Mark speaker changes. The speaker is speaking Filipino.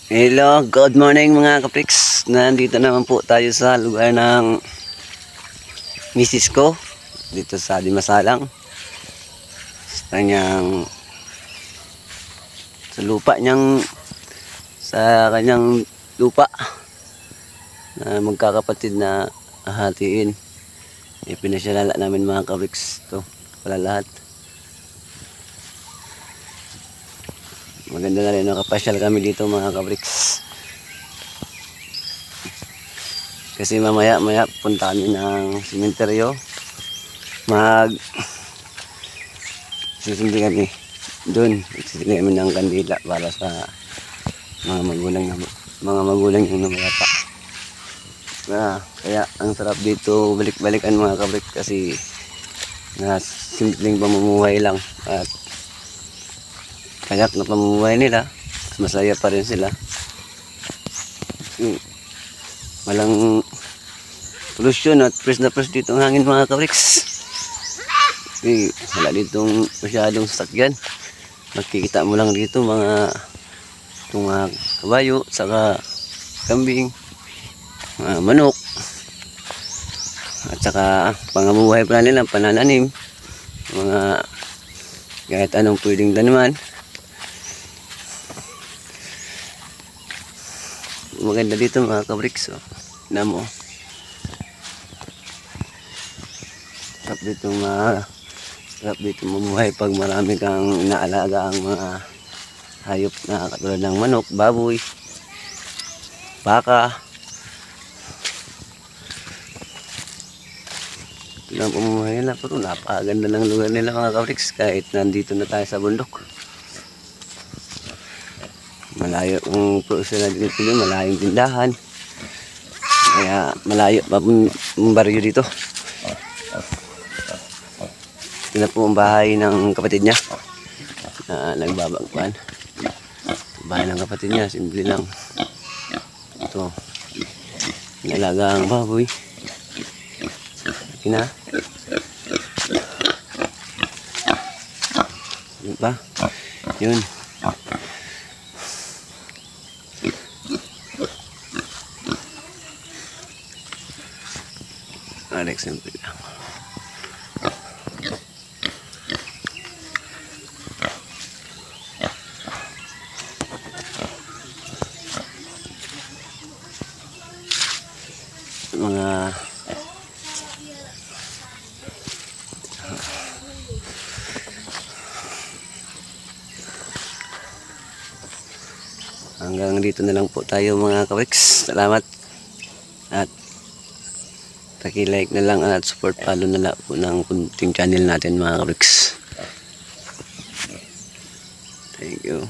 Speaker 1: Hello, good morning mga kapriks. Nandito naman po tayo sa lugar ng misis ko dito sa Dimasalang. Sa kanyang lupa na magkakapatid na hahatiin. Ipinasyalala namin mga kapriks. Ito pala lahat. Maganda na rin, nakapasyal kami dito mga kabriks. Kasi mamaya punta kami ng sementeryo. Susindi kami doon. Susindi kami ng kandila para sa mga magulang yung namayapa. Kaya ang sarap dito balik-balikan mga kabriks kasi na simpleng pamumuhay lang at kayak na pamumuhay nila, masaya pa rin sila. Walang pollution at fresh na fresh dito ang hangin mga kabriks. Wala ditong masyadong sasakyan. Makikita mo lang dito mga kabayo, saka kambing, manok, at saka pangabuhay pa nila, panananim, mga kahit anong pwedeng taniman. Maganda dito mga kabriks. Tignan mo. Sarap dito mamuhay pag marami kang inaalaga ang mga hayop na katulad ng manok, baboy, baka. Ito lang pamumuhay nila, pero napakaganda ng lugar nila mga kabriks kahit nandito na tayo sa bundok. Malayo ang sila dito, malayong tindahan. Kaya malayo pa ang baryo dito. Ito na po ang bahay ng kapatid niya na nagbabagpan. Bahay ng kapatid niya, simple lang. Ito, inalaga ang baboy. Ito na. Yun pa. Yun. Example lang. Hanggang dito na lang po tayo mga kabriks. Salamat at paki-like na lang at support follow na lang po ng kunting channel natin mga kabriks. Thank you.